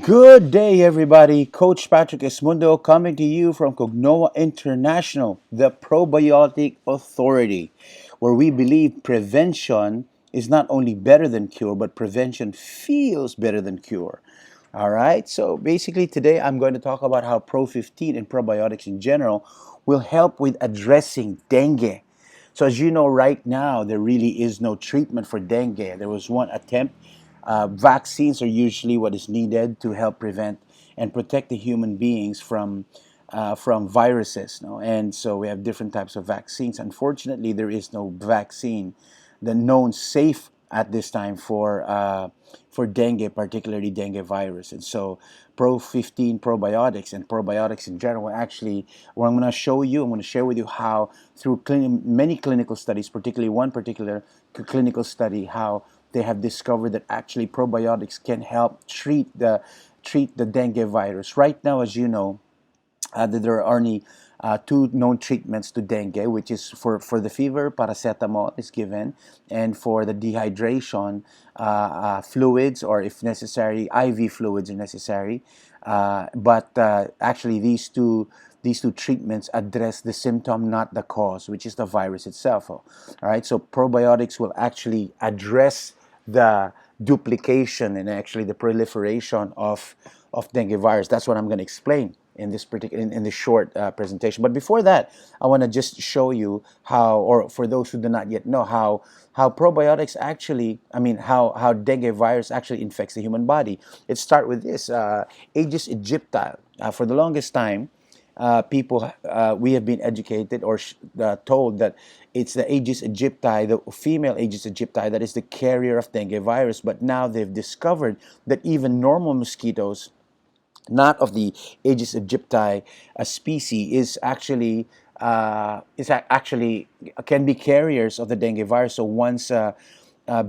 Good day, everybody. Coach Patrick Esmundo coming to you from Cognoa International, the probiotic authority, where we believe prevention is not only better than cure, but prevention feels better than cure. All right, so basically, today I'm going to talk about how Pro15 and probiotics in general will help with addressing dengue. So, as you know, right now, there really is no treatment for dengue. There was one attempt. Vaccines are usually what is needed to help prevent and protect the human beings from viruses. No? And so we have different types of vaccines. Unfortunately, there is no vaccine the known safe at this time for dengue, particularly dengue virus. And so Pro15 probiotics and probiotics in general actually, what I'm going to show you, I'm going to share with you how through many clinical studies, particularly one particular clinical study, how they have discovered that actually probiotics can help treat the dengue virus. Right now, as you know, that there are only two known treatments to dengue, which is for the fever, paracetamol is given, and for the dehydration, fluids, or if necessary, IV fluids are necessary. But actually, these two treatments address the symptom, not the cause, which is the virus itself. All right, so probiotics will actually address the duplication and actually the proliferation of dengue virus. That's what I'm going to explain in this particular in this short presentation. But before that, I want to just show you how, or for those who do not yet know, how probiotics actually, how dengue virus actually infects the human body. It starts with this Aedes aegypti. For the longest time, we have been educated or told that it's the Aedes aegypti, the female Aedes aegypti, that is the carrier of dengue virus. But now they've discovered that even normal mosquitoes, not of the Aedes aegypti species, is actually can be carriers of the dengue virus. So once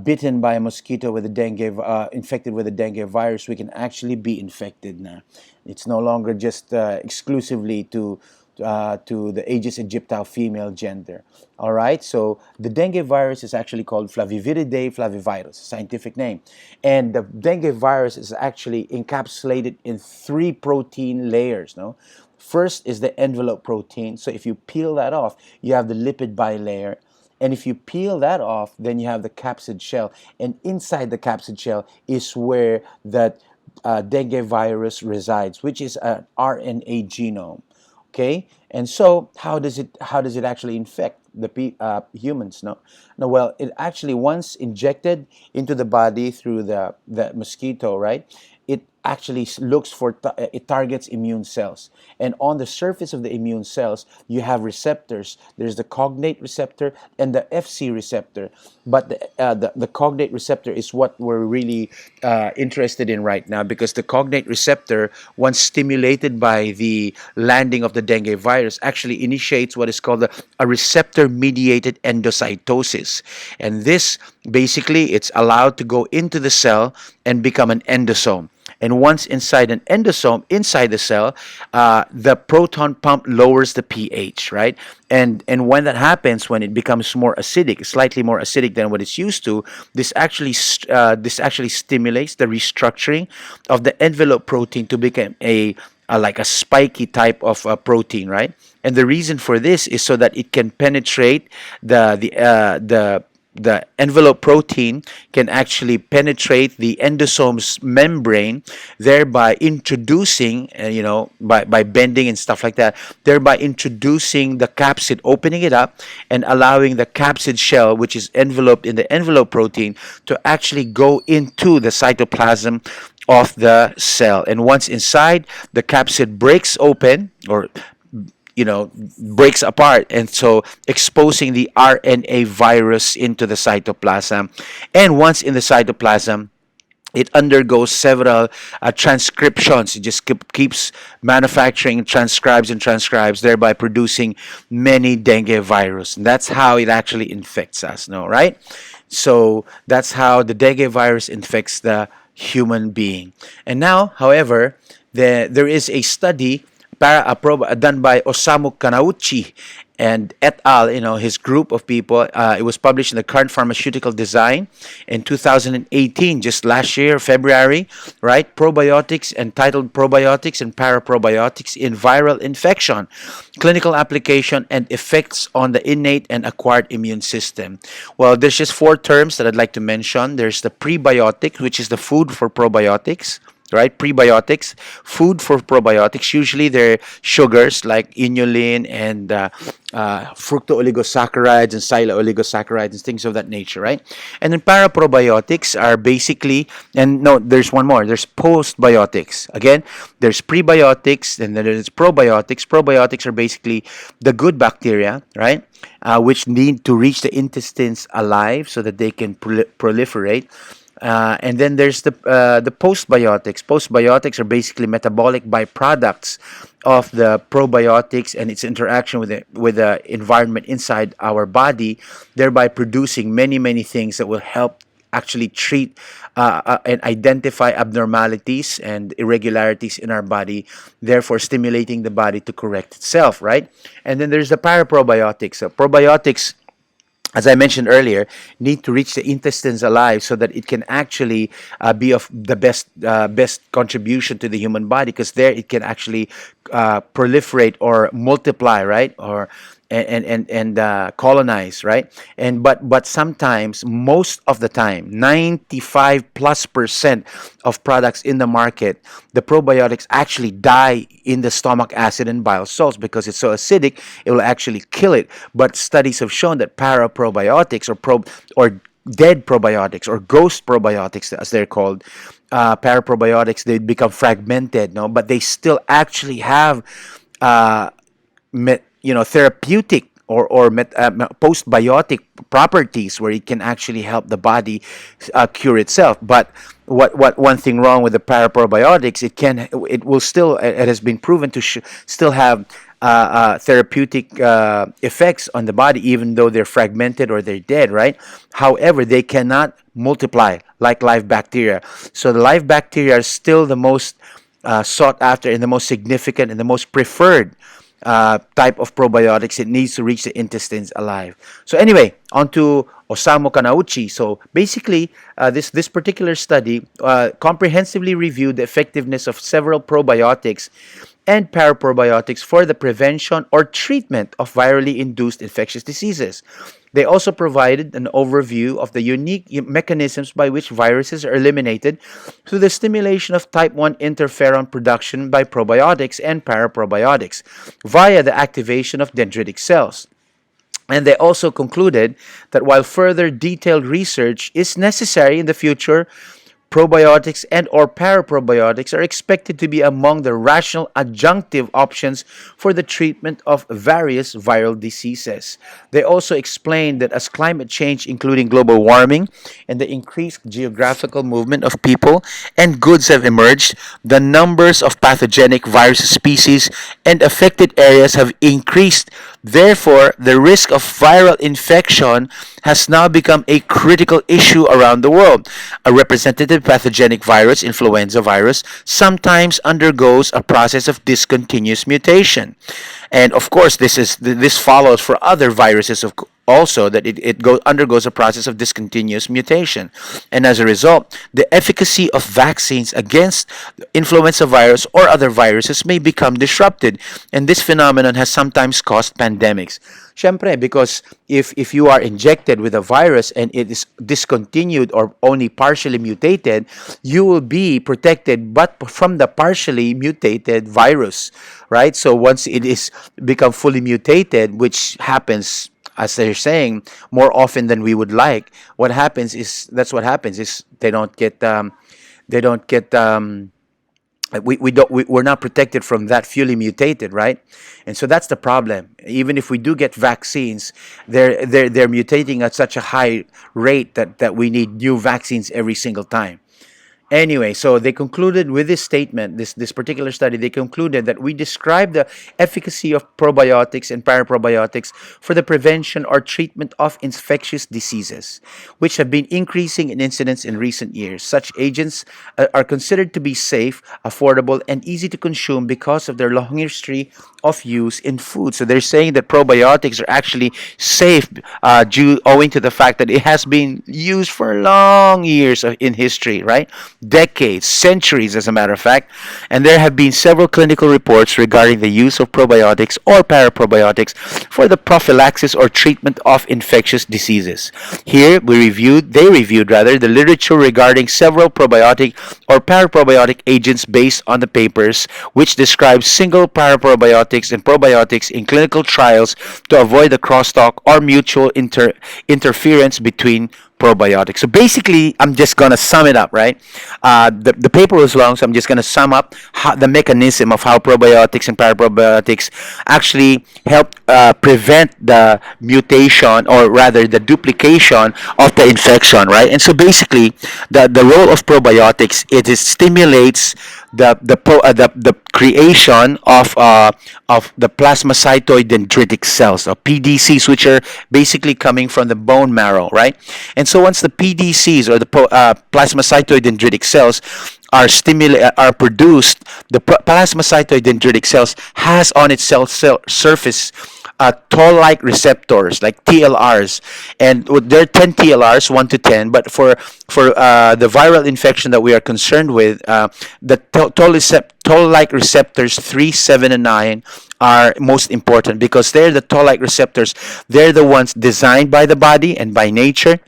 bitten by a mosquito with a dengue, infected with a dengue virus, we can actually be infected now. It's no longer just exclusively to the Aedes aegypti female gender. All right, so the dengue virus is actually called Flaviviridae flavivirus, scientific name. And the dengue virus is actually encapsulated in three protein layers. No, first is the envelope protein. So if you peel that off, you have the lipid bilayer. And if you peel that off, then you have the capsid shell. And inside the capsid shell is where that dengue virus resides, which is an RNA genome. Okay, and so how does it actually infect the humans? No. Well, it actually, once injected into the body through the mosquito, right? It actually looks for it targets immune cells, and on the surface of the immune cells, you have receptors. There's the cognate receptor and the FC receptor, but the cognate receptor is what we're really interested in right now, because the cognate receptor, once stimulated by the landing of the dengue virus, actually initiates what is called a receptor mediated endocytosis. And this, basically, it's allowed to go into the cell and become an endosome. And once inside an endosome, inside the cell, the proton pump lowers the pH, right? And when that happens, when it becomes more acidic, slightly more acidic than what it's used to, this actually stimulates the restructuring of the envelope protein to become like a spiky type of protein, right? And the reason for this is so that it can penetrate the envelope protein can actually penetrate the endosome's membrane, thereby introducing, by bending and stuff like that, thereby introducing the capsid, opening it up, and allowing the capsid shell, which is enveloped in the envelope protein, to actually go into the cytoplasm of the cell. And once inside, the capsid breaks open, or breaks apart, and so exposing the RNA virus into the cytoplasm. And once in the cytoplasm, it undergoes several transcriptions. It just keeps manufacturing, transcribes and transcribes, thereby producing many dengue virus. And that's how it actually infects us, no, right? So that's how the dengue virus infects the human being. And now, however, there is a study done by Osamu Kanauchi and et al. His group of people. It was published in the Current Pharmaceutical Design in 2018, just last year, February, right? Probiotics, entitled Probiotics and Paraprobiotics in Viral Infection, Clinical Application and Effects on the Innate and Acquired Immune System. Well, there's just four terms that I'd like to mention. There's the prebiotic, which is the food for probiotics, right? Prebiotics, food for probiotics. Usually they're sugars like inulin and fructooligosaccharides and silooligosaccharides and things of that nature, right? And then paraprobiotics are basically, and no, there's one more. There's postbiotics. Again, there's prebiotics and then there's probiotics. Probiotics are basically the good bacteria, right? Which need to reach the intestines alive so that they can proliferate. And then there's the postbiotics. Postbiotics are basically metabolic byproducts of the probiotics and its interaction with the environment inside our body, thereby producing many things that will help actually treat and identify abnormalities and irregularities in our body, therefore stimulating the body to correct itself, right? And then there's the paraprobiotics. So probiotics, as I mentioned earlier, need to reach the intestines alive so that it can actually be of the best contribution to the human body, because there it can actually proliferate or multiply, right? Or and colonize, right? And but sometimes, most of the time, 95+% of products in the market, the probiotics actually die in the stomach acid and bile salts because it's so acidic, it will actually kill it. But studies have shown that paraprobiotics or dead probiotics or ghost probiotics, as they're called, paraprobiotics, they become fragmented, no, but they still actually have uh, therapeutic or postbiotic properties where it can actually help the body cure itself. But what one thing wrong with the paraprobiotics, it will still, it has been proven to still have therapeutic effects on the body, even though they're fragmented or they're dead, right? However, they cannot multiply like live bacteria. So the live bacteria are still the most sought after and the most significant and the most preferred type of probiotics. It needs to reach the intestines alive. So anyway, on to Osamu Kanauchi. So basically, this particular study comprehensively reviewed the effectiveness of several probiotics and paraprobiotics for the prevention or treatment of virally induced infectious diseases. They also provided an overview of the unique mechanisms by which viruses are eliminated through the stimulation of type 1 interferon production by probiotics and paraprobiotics via the activation of dendritic cells. And they also concluded that while further detailed research is necessary in the future, probiotics and or paraprobiotics are expected to be among the rational adjunctive options for the treatment of various viral diseases. They also explained that as climate change, including global warming and the increased geographical movement of people and goods have emerged, the numbers of pathogenic virus species and affected areas have increased. Therefore, the risk of viral infection has now become a critical issue around the world. A representative pathogenic virus, influenza virus, sometimes undergoes a process of discontinuous mutation. And of course, this follows for other viruses also, that undergoes a process of discontinuous mutation. And as a result, the efficacy of vaccines against influenza virus or other viruses may become disrupted. And this phenomenon has sometimes caused pandemics. Siyempre, because if you are injected with a virus and it is discontinued or only partially mutated, you will be protected but from the partially mutated virus, right? So once it is become fully mutated, which happens, as they're saying, more often than we would like, what happens is they don't get we're not protected from that fully mutated, right? And so that's the problem. Even if we do get vaccines, they're mutating at such a high rate that we need new vaccines every single time. Anyway, so they concluded with this statement, this particular study, they concluded that we describe the efficacy of probiotics and paraprobiotics for the prevention or treatment of infectious diseases, which have been increasing in incidence in recent years. Such agents are considered to be safe, affordable, and easy to consume because of their long history of use in food. So they're saying that probiotics are actually safe due owing to the fact that it has been used for long years in history, right? Decades, centuries, as a matter of fact. And there have been several clinical reports regarding the use of probiotics or paraprobiotics for the prophylaxis or treatment of infectious diseases. Here, they reviewed rather, the literature regarding several probiotic or paraprobiotic agents based on the papers, which describe single paraprobiotics and probiotics in clinical trials to avoid the crosstalk or mutual interference between probiotics. So basically, I'm just gonna sum it up, right? The paper was long, so I'm just gonna sum up the mechanism of how probiotics and paraprobiotics actually help prevent the mutation, or rather the duplication of the infection, right? And so basically, the role of probiotics, it stimulates the creation of the plasmacytoid dendritic cells, or PDCs, which are basically coming from the bone marrow, right? And so once the PDCs, or the plasmacytoid dendritic cells, are produced, the plasmacytoid dendritic cells has on its cell surface toll-like receptors, like TLRs, and there are 10 TLRs, 1 to 10. But for the viral infection that we are concerned with, the toll-like receptors 3, 7, and 9 are most important, because they're the toll-like receptors. They're the ones designed by the body and by nature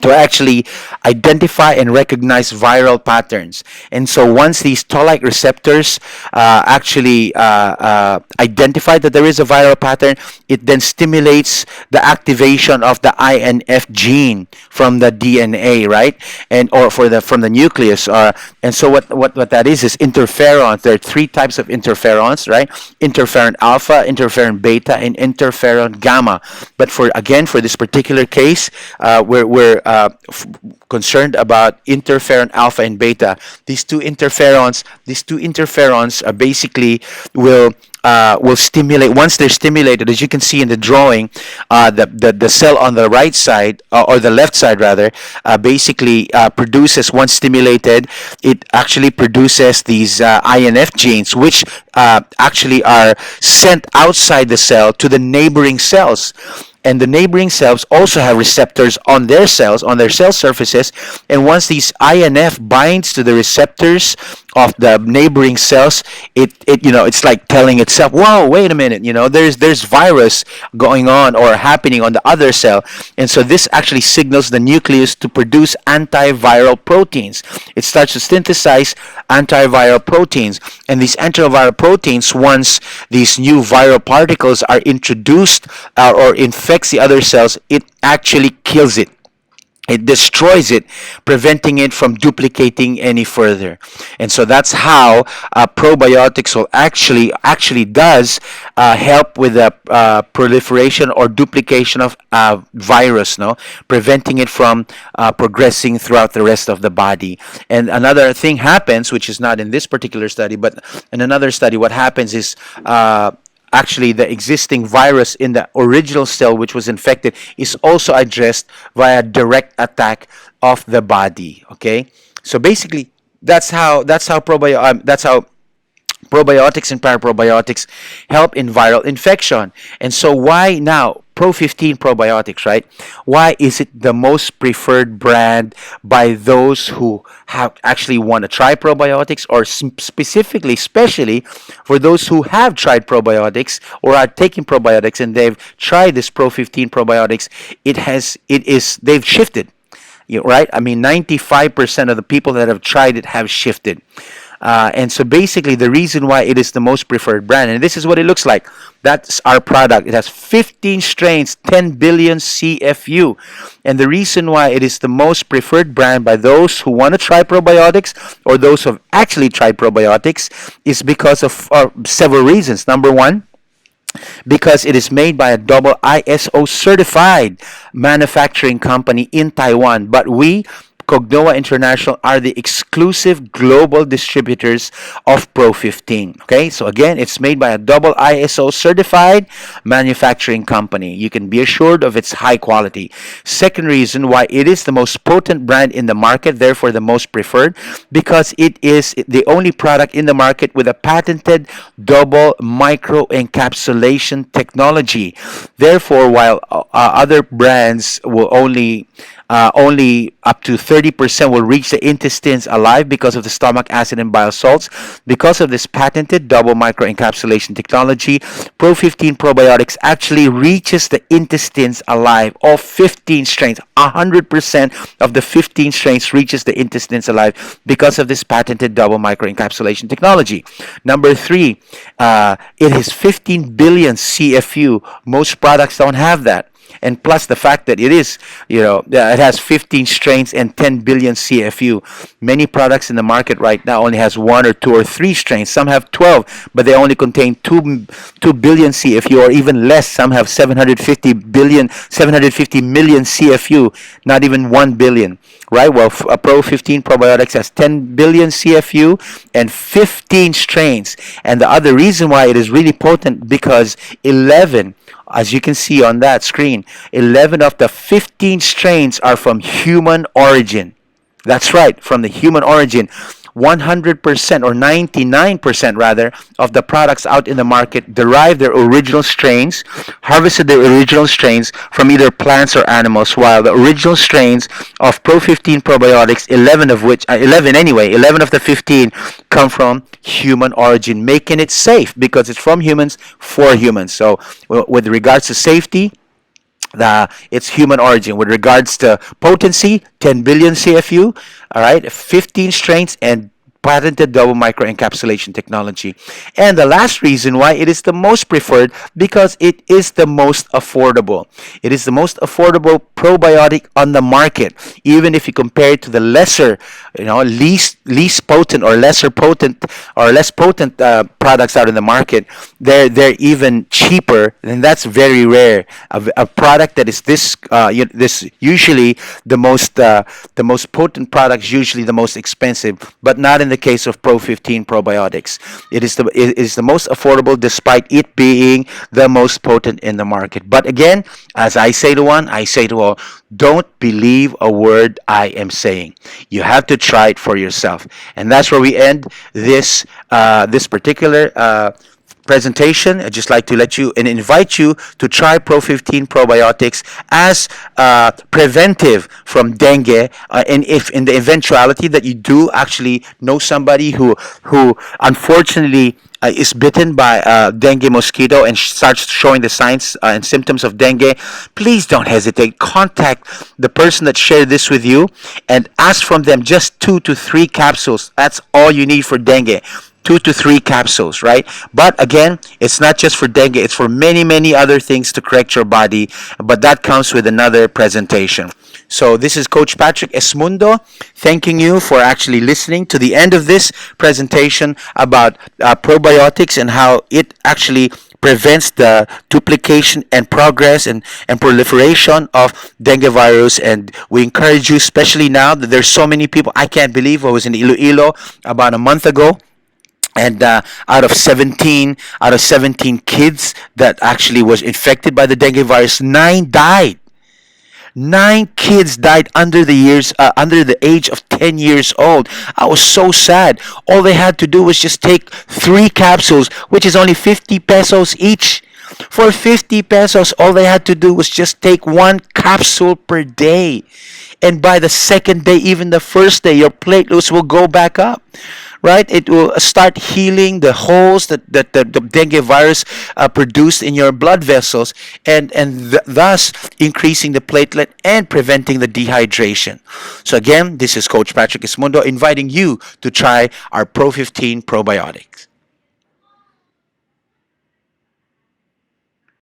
to actually identify and recognize viral patterns. And so once these toll-like receptors actually identify that there is a viral pattern, it then stimulates the activation of the INF gene from the DNA, right? And or from the nucleus. And so what that is interferons. There are three types of interferons, right? Interferon alpha, interferon beta, and interferon gamma. But for this particular case, we're concerned about interferon alpha and beta. These two interferons basically will stimulate. Once they're stimulated, as you can see in the drawing, the cell on the right side, or the left side rather, basically produces, once stimulated, it actually produces these INF genes, which actually are sent outside the cell to the neighboring cells. And the neighboring cells also have receptors on their cells, on their cell surfaces. And once these INF binds to the receptors of the neighboring cells, it's like telling itself, "Whoa, wait a minute! There's virus going on or happening on the other cell." And so this actually signals the nucleus to produce antiviral proteins. It starts to synthesize antiviral proteins, and these antiviral proteins, once these new viral particles are introduced or infects the other cells, it actually kills it. It destroys it, preventing it from duplicating any further. And so that's how probiotics will actually does help with the proliferation or duplication of virus, no, preventing it from progressing throughout the rest of the body. And another thing happens, which is not in this particular study, but in another study, what happens is actually the existing virus in the original cell which was infected is also addressed via direct attack of the body. Okay, so basically that's how probiotics and paraprobiotics help in viral infection. And so why now Pro15 probiotics, right? Why is it the most preferred brand by those who have actually want to try probiotics, or specifically, especially for those who have tried probiotics or are taking probiotics and they've tried this Pro15 probiotics? They've shifted, right? I mean, 95% of the people that have tried it have shifted. And so basically the reason why it is the most preferred brand, and this is what it looks like. That's our product. It has 15 strains, 10 billion CFU. And the reason why it is the most preferred brand by those who want to try probiotics, or those who have actually tried probiotics, is because of several reasons. Number one, because it is made by a double ISO certified manufacturing company in Taiwan. But we Cognoa International are the exclusive global distributors of Pro15. Okay, so again, it's made by a double ISO certified manufacturing company. You can be assured of its high quality. Second reason why it is the most potent brand in the market, therefore the most preferred, because it is the only product in the market with a patented double micro encapsulation technology. Therefore, while other brands will only up to 30% will reach the intestines alive because of the stomach acid and bile salts. Because of this patented double microencapsulation technology, Pro15 probiotics actually reaches the intestines alive. All 15 strains, 100% of the 15 strains reaches the intestines alive because of this patented double microencapsulation technology. Number three, it is 15 billion CFU. Most products don't have that. And plus the fact that it has 15 strains and 10 billion CFU. Many products in the market right now only has 1 or 2 or 3 strains. Some have 12, but they only contain 2 billion CFU, or even less. Some have 750 million CFU, not even 1 billion. Right? Well, a Pro15 probiotics has 10 billion CFU and 15 strains. And the other reason why it is really potent, because 11, as you can see on that screen, 11 of the 15 strains are from human origin. That's right, from the human origin. 100% or 99% rather of the products out in the market derive their original strains, harvested their original strains from either plants or animals, while the original strains of Pro15 probiotics, 11 of which, 11 of the 15 come from human origin, making it safe because it's from humans for humans. So with regards to safety, it's human origin. With regards to potency, 10 billion CFU, all right, 15 strains, and patented double microencapsulation technology. And the last reason why it is the most preferred, because it is the most affordable. It is the most affordable probiotic on the market. Even if you compare it to the lesser, least potent or lesser potent or less potent products out in the market, they're even cheaper, and that's very rare. A product that is this usually the most potent products, usually the most expensive, but not in the case of Pro15 probiotics. It is the most affordable, despite it being the most potent in the market. But again, as I say to one, I say to all, don't believe a word I am saying. You have to try it for yourself. And that's where we end this particular presentation. I'd just like to let you and invite you to try Pro15 probiotics as preventive from dengue, and if in the eventuality that you do actually know somebody who unfortunately is bitten by a dengue mosquito and starts showing the signs and symptoms of dengue, please don't hesitate. Contact the person that shared this with you and ask from them just 2 to 3 capsules. That's all you need for dengue. 2 to 3 capsules, right? But again, it's not just for dengue, it's for many, many other things to correct your body, but that comes with another presentation. So this is Coach Patrick Esmundo thanking you for actually listening to the end of this presentation about probiotics and how it actually prevents the duplication and progress and proliferation of dengue virus. And we encourage you, especially now that there's so many people. I can't believe I was in Iloilo about a month ago, and out of 17 kids that actually was infected by the dengue virus, 9 died. 9 kids died under the age of 10 years old. I was so sad. All they had to do was just take 3 capsules, which is only 50 pesos each. For 50 pesos, all they had to do was just take 1 capsule per day. And by the second day, even the first day, your platelets will go back up. Right? It will start healing the holes that the dengue virus produced in your blood vessels, and thus increasing the platelet and preventing the dehydration. So again, this is Coach Patrick Esmundo inviting you to try our Pro15 probiotics.